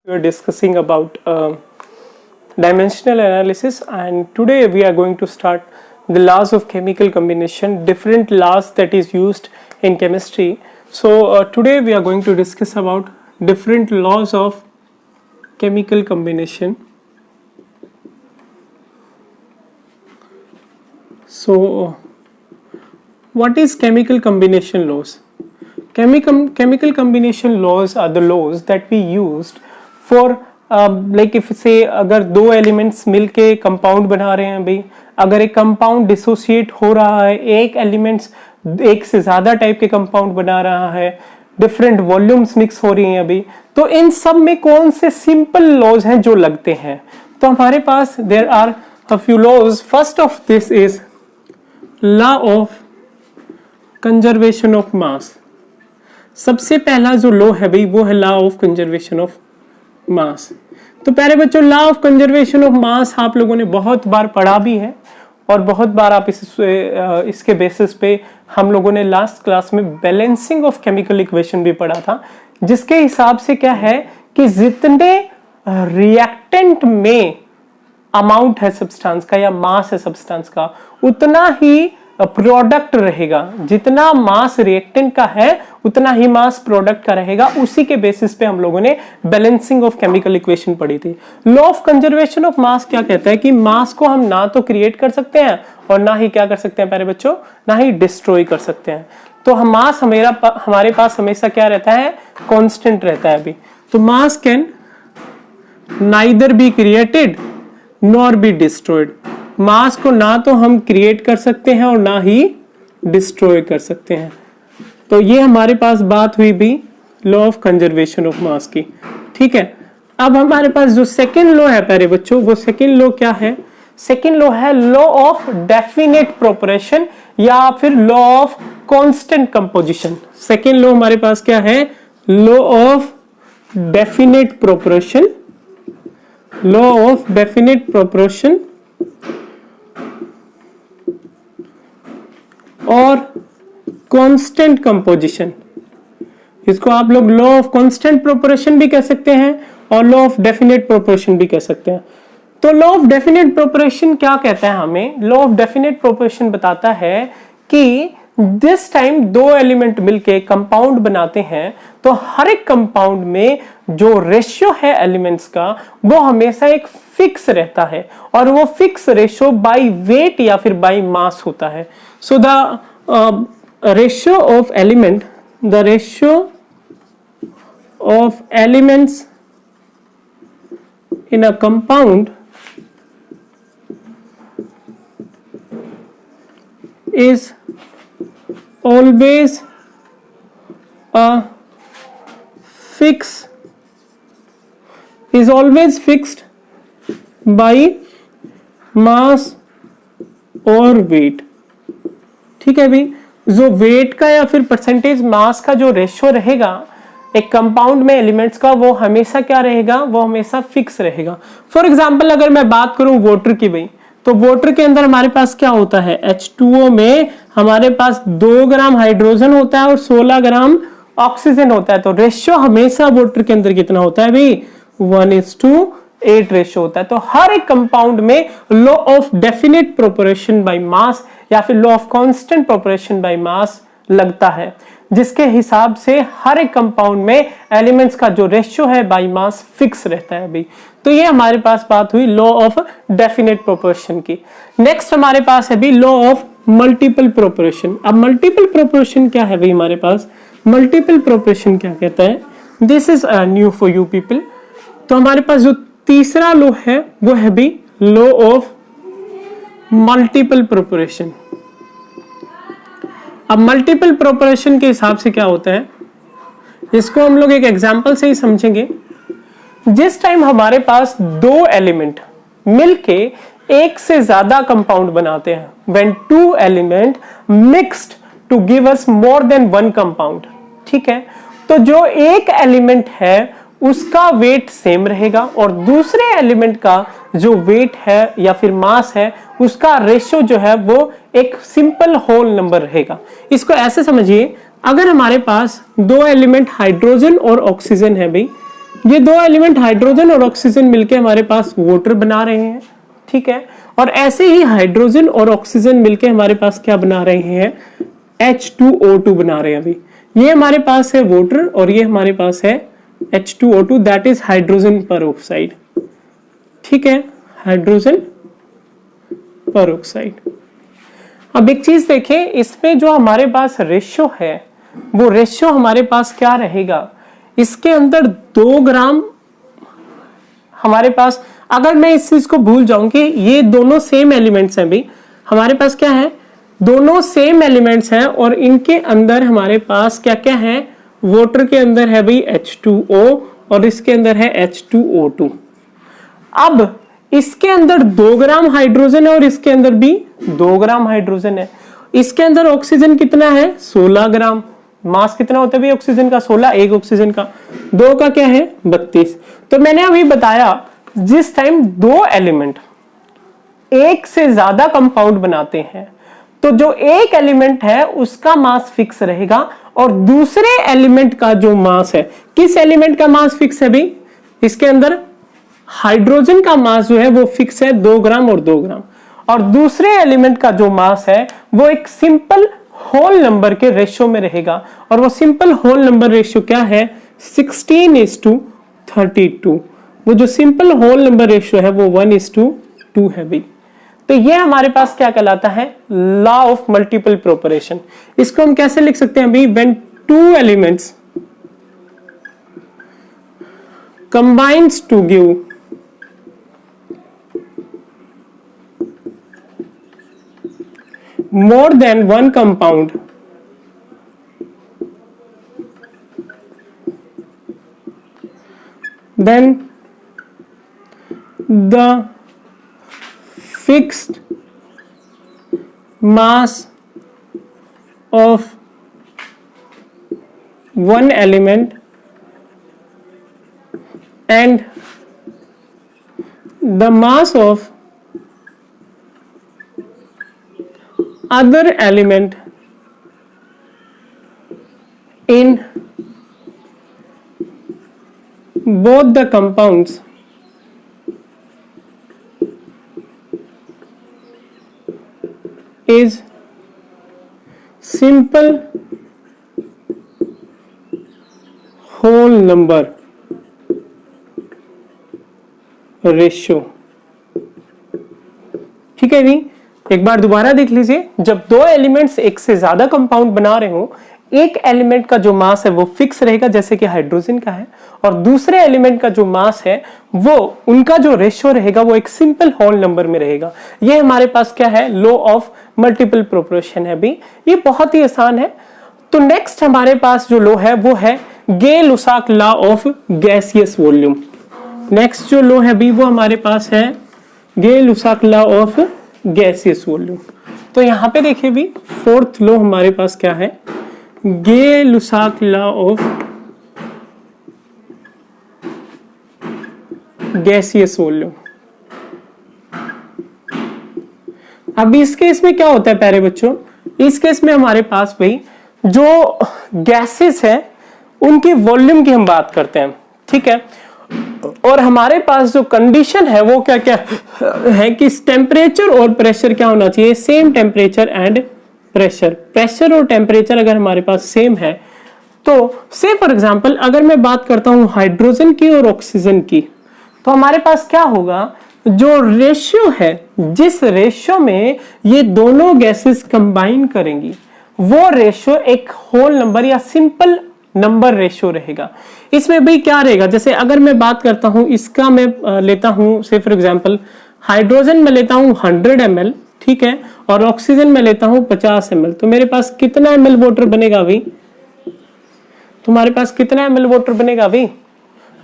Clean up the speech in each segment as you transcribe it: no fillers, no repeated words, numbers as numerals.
We are discussing about dimensional analysis, and today we are going to start the laws of chemical combination, different laws that is used in chemistry. So today we are going to discuss about different laws of chemical combination. So what is chemical combination laws? Chemical combination laws are the laws that we used for like if say अगर दो elements मिलके compound बना रहे हैं भाई, अगर एक compound dissociate हो रहा है, एक एलिमेंट्स एक से ज़्यादा टाइप के कंपाउंड बना रहा है, डिफरेंट वॉल्यूम्स मिक्स हो रही हैं अभी, तो इन सब में कौन से सिंपल लॉज हैं जो लगते हैं? तो हमारे पास there are a few laws. First of this is law of conservation of mass. सबसे पहला जो लॉ है भाई वो है law of conservation of mass. तो प्यारे बच्चों, law of conservation of mass आप लोगों ने बहुत बार पढ़ा भी है और बहुत बार आप इसके बेसिस पे हम लोगों ने लास्ट क्लास में बैलेंसिंग ऑफ केमिकल इक्वेशन भी पढ़ा था, जिसके हिसाब से क्या है कि जितने रिएक्टेंट में अमाउंट है सब्सटेंस का या मास है सब्सटेंस का, उतना ही प्रोडक्ट रहेगा. जितना मास रिएक्टेंट का है उतना ही मास प्रोडक्ट का रहेगा. उसी के बेसिस पे हम लोगों ने बैलेंसिंग ऑफ केमिकल इक्वेशन पढ़ी थी. लॉ ऑफ कंजर्वेशन ऑफ मास क्या कहता है कि मास को हम ना तो क्रिएट कर सकते हैं और ना ही क्या कर सकते हैं प्यारे बच्चों, ना ही डिस्ट्रॉय कर सकते हैं. तो मास हमारे पास हमेशा क्या रहता है, कॉन्स्टेंट रहता है अभी. तो mass can neither be created nor be destroyed. Mass को ना तो हम क्रिएट कर सकते हैं और ना ही डिस्ट्रॉय कर सकते हैं. तो ये हमारे पास बात हुई भी लॉ ऑफ कंजर्वेशन ऑफ मास की. ठीक है, अब हमारे पास जो सेकेंड लॉ है प्यारे बच्चों, वो सेकेंड लॉ क्या है? सेकेंड लॉ है लॉ ऑफ डेफिनेट प्रोपोर्शन या फिर law of constant composition. Second law हमारे पास क्या है? Law of definite proportion. Law of definite proportion और कांस्टेंट कंपोजिशन. इसको आप लोग लॉ ऑफ कांस्टेंट प्रोपोर्शन भी कह सकते हैं और लॉ ऑफ डेफिनेट प्रोपोर्शन भी कह सकते हैं. तो लॉ ऑफ डेफिनेट प्रोपोर्शन क्या कहता है हमें? लॉ ऑफ डेफिनेट प्रोपोर्शन बताता है कि जिस टाइम दो एलिमेंट मिलके कंपाउंड बनाते हैं तो हर एक कंपाउंड में जो रेशियो है एलिमेंट्स का वो हमेशा एक फिक्स रहता है और वो फिक्स रेशियो बाय वेट या फिर बाय मास होता है. So the ratio of element, the ratio of elements in a compound is always fixed by mass और weight. ठीक है भाई, जो वेट का या फिर परसेंटेज मास का जो रेशियो रहेगा एक कंपाउंड में एलिमेंट्स का, वो हमेशा क्या रहेगा? वो हमेशा फिक्स रहेगा. फॉर एग्जांपल अगर मैं बात करूं वाटर की भाई, तो वाटर के अंदर हमारे पास क्या होता है? H2O में हमारे पास 2 ग्राम हाइड्रोजन होता है और 16 ग्राम ऑक्सीजन होता है. तो रेशियो हमेशा वाटर के अंदर कितना होता है भाई? 1:8 रेशियो होता है. तो हर एक कंपाउंड में law of definite proportion by mass या फिर law of constant proportion by mass लगता है, जिसके हिसाब से हर एक कंपाउंड में एलिमेंट्स का जो रेशियो है बाय मास फिक्स रहता है भाई. तो ये हमारे पास बात हुई लॉ ऑफ डेफिनेट प्रोपोर्शन की. नेक्स्ट हमारे पास है भी लॉ ऑफ मल्टीपल प्रोपोर्शन. अब मल्टीपल प्रोपोर्शन क्या है भाई हमारे पास? मल्टीपल प्रोपोर्शन क्या कहता है? This is new for you people. तो हमारे पास जो तीसरा लॉ है वो है भी लॉ ऑफ मल्टीपल प्रोपोर्शन. अब मल्टीपल प्रोपोर्शन के हिसाब से क्या होता है, इसको हम लोग एक एग्जांपल से ही समझेंगे. जिस टाइम हमारे पास दो एलिमेंट मिलके एक से ज्यादा कंपाउंड बनाते हैं, when two element mixed to give us more than one compound. ठीक है, तो जो एक एलिमेंट है उसका वेट सेम रहेगा और दूसरे एलिमेंट का जो वेट है या फिर मास है उसका रेशियो जो है वो एक सिंपल होल नंबर रहेगा. इसको ऐसे समझिए, अगर हमारे पास दो एलिमेंट हाइड्रोजन और ऑक्सीजन है भाई, ये दो एलिमेंट हाइड्रोजन और ऑक्सीजन मिलके हमारे पास वाटर बना रहे हैं, ठीक है। और ऐसे ही हाइड्रोजन और ऑक्सीजन मिलके हमारे पास क्या बना रहे हैं, H2O2 बना रहे हैं। अभी ये हमारे पास है वाटर और ये हमारे पास है H2O2, that is hydrogen peroxide, ठीक है, हाइड्रोजन पेरोक्साइड। अब एक चीज देखें, इसमें जो हमारे पास रेशियो है वो रेशियो हमारे पास क्या रहेगा, इसके अंदर 2 ग्राम हमारे पास, अगर मैं इस चीज को भूल जाऊं कि ये दोनों सेम एलिमेंट्स हैं, भाई हमारे पास क्या है, दोनों सेम एलिमेंट्स हैं और इनके अंदर हमारे पास क्या क्या है, वाटर के अंदर है भाई H2O और इसके अंदर है H2O2। अब इसके अंदर 2 ग्राम हाइड्रोजन है और इसके अंदर भी 2 ग्राम हाइड्रोजन है। इसके अंदर ऑक्सीजन कितना है, 16 ग्राम। मास कितना होता है भाई ऑक्सीजन का, 16, एक ऑक्सीजन का, 2 का क्या है 32। तो मैंने अभी बताया जिस टाइम 2 एलिमेंट एक से ज्यादा कंपाउंड बनाते हैं तो जो एक एलिमेंट है उसका मास फिक्स रहेगा और दूसरे एलिमेंट का जो मास है, किस एलिमेंट का मास फिक्स है भाई, इसके अंदर हाइड्रोजन का मास जो है वो फिक्स है 2 ग्राम और 2 ग्राम, और दूसरे एलिमेंट का जो मास है वो एक सिंपल होल नंबर के रेशियो में रहेगा और वो सिंपल होल नंबर रेशियो क्या है, 16:32। वो जो सिंपल होल नंबर रेशियो है वो 1:2 है भाई। तो ये हमारे पास क्या कहलाता है, लॉ ऑफ मल्टीपल प्रोपरेशन। इसको हम कैसे लिख सकते हैं भाई, when 2 elements combines to give more than one compound, then the fixed mass of one element and the mass of other element in both the compounds is simple whole number ratio. ठीक है जी, एक बार दोबारा देख लीजिए, जब 2 elements एक से ज्यादा कंपाउंड बना रहे हो, एक एलिमेंट का जो मास है वो फिक्स रहेगा जैसे कि हाइड्रोजन का है, और दूसरे एलिमेंट का जो मास है वो उनका जो रेशियो रहेगा वो एक सिंपल होल नंबर में रहेगा। ये हमारे पास क्या है, लॉ ऑफ मल्टीपल प्रोपोर्शन है भी, ये बहुत ही आसान है। तो नेक्स्ट हमारे पास जो लॉ है वो है Gay Lussac law of gaseous volume. Next जो लॉ है भी वो हमारे पास है Gay Lussac law of gaseous volume. तो यहाँ पे देखिए भी 4th लॉ हमारे पास क्या है, Gay Lussac law of gaseous volume. अब इस केस में क्या होता है प्यारे बच्चों, इस केस में हमारे पास भाई जो गैसेस है उनकी वॉल्यूम की हम बात करते हैं, ठीक है। और हमारे पास जो कंडीशन है वो क्या क्या है कि टेम्परेचर और प्रेशर क्या होना चाहिए, same temperature and pressure. Pressure और टेम्परेचर अगर हमारे पास सेम है तो से फॉर एग्जांपल अगर मैं बात करता हूं हाइड्रोजन की और ऑक्सीजन की, तो हमारे पास क्या होगा, जो रेशियो है, जिस रेशियो में ये दोनों गैसेस कंबाइन करेंगी वो रेशियो एक होल नंबर या सिंपल नंबर रेशियो रहेगा। इसमें भाई क्या रहेगा, जैसे अगर मैं बात करता हूं इसका, मैं लेता हूं से फॉर एग्जांपल हाइड्रोजन में लेता हूं 100 ml, ठीक है, और ऑक्सीजन में लेता हूं 50 ml, तो मेरे पास कितना ml वाटर बनेगा भाई, तुम्हारे पास कितना ml वाटर बनेगा भाई,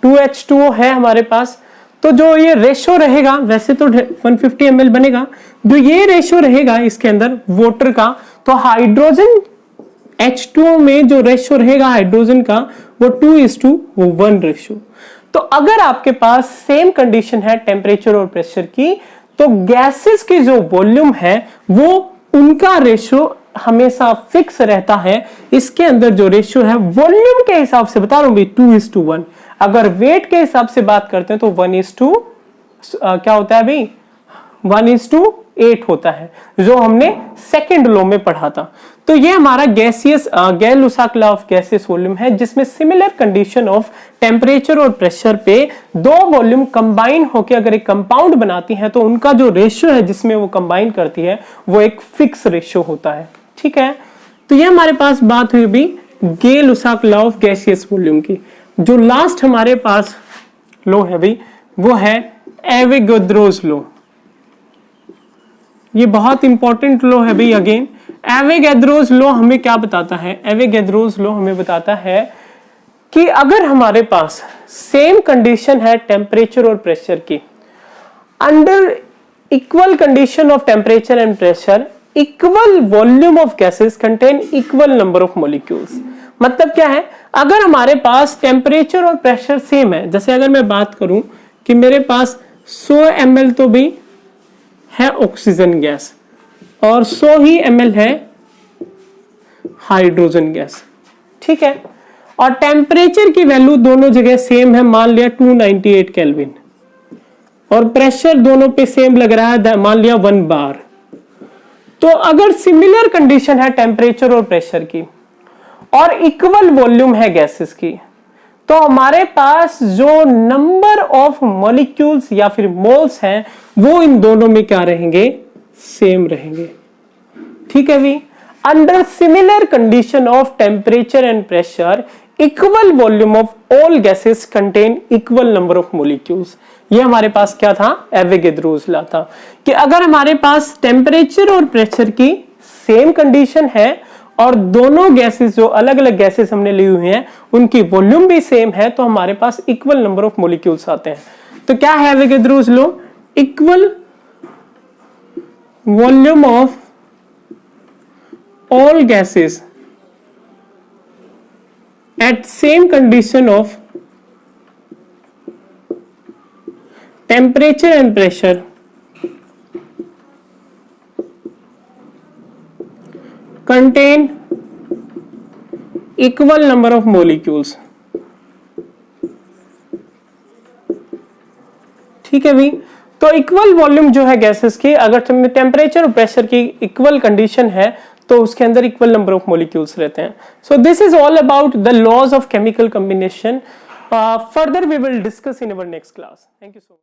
2H2O है हमारे पास। तो जो ये रेशियो रहेगा, वैसे तो 150 ml बनेगा, जो ये रेशियो रहेगा इसके अंदर वाटर का, तो हाइड्रोजन H2O में जो रेशियो रहेगा हाइड्रोजन का वो 2:1 रेशियो। तो अगर आपके पास सेम कंडीशन है टेम्परेचर और प्रेशर की, तो गैसेस की जो वॉल्यूम है वो उनका रेशियो हमेशा फिक्स रहता है। इसके अंदर जो रेशियो है वॉल्यूम के हिसाब से बता रहा हूं भाई 2:1। अगर वेट के हिसाब से बात करते हैं तो 1:2 क्या होता है अभी 1:8 होता है, जो हमने सेकंड लॉ में पढ़ा था। तो ये हमारा gaseous Gay Lussac law of gaseous volume है, जिसमें सिमिलर कंडीशन ऑफ टेम्परेचर और प्रेशर पे दो वॉल्यूम कंबाइन होकर अगर एक कंपाउंड बनाती हैं तो उनका जो रेशियो है जिसमें वो कंबाइन करती है वो एक फिक्स रेशियो होता है। ठीक है, तो ये हमारे पास बात हुई भी गैर-लुसाक लॉ ऑफ गैसियस वॉल्यूम की। जो लास्ट हमारे पास लॉ है भाई वो है एवोगैड्रोस लॉ। ये बहुत इंपॉर्टेंट लॉ है भाई। अगेन एवोगैड्रोस लॉ हमें क्या बताता है? एवोगैड्रोस लॉ हमें बताता है कि अगर हमारे पास सेम कंडीशन है टेम्परेचर और प्रेशर की, under equal condition of temperature and pressure equal volume of gases contain equal number of molecules. मतलब क्या है, अगर हमारे पास टेम्परेचर और प्रेशर सेम है, जैसे अगर मैं बात करूं कि मेरे पास 100 ml तो भी है ऑक्सीजन गैस और 100 ही ml है हाइड्रोजन गैस। ठीक है, और टेम्परेचर की वैल्यू दोनों जगह सेम है, मान लिया 298 केल्विन, और प्रेशर दोनों पे सेम लग रहा है, मान लिया 1 बार। तो अगर सिमिलर कंडीशन है टेम्परेचर और प्रेशर की और इक्वल वॉल्यूम है गैसेस की, तो हमारे पास जो नंबर ऑफ मॉलिक्यूल्स या फिर मोल्स हैं वो इन दोनों में क्या रहेंगे? सेम रहेंगे। ठीक है भी, under similar condition of temperature and pressure equal volume of all gases contain equal number of molecules. ये हमारे पास क्या था? एवोगैड्रोस लॉ था कि अगर हमारे पास टेम्परेचर और प्रेशर की सेम कंडीशन है और दोनों गैसेस जो अलग अलग गैसेस हमने ली हुई हैं उनकी वॉल्यूम भी सेम है, तो हमारे पास इक्वल नंबर ऑफ मॉलिक्यूल्स आते हैं। तो क्या है Avogadro's law? Equal volume of all gases at same condition of temperature and pressure contain equal number of molecules। ठीक है भाई, तो इक्वल वॉल्यूम जो है गैसेस की, अगर टेम्परेचर और प्रेशर की इक्वल कंडीशन है तो उसके अंदर इक्वल नंबर ऑफ मॉलिक्यूल्स रहते हैं। So this is all about the laws of chemical combination. Further we will discuss in our next class. Thank you so much.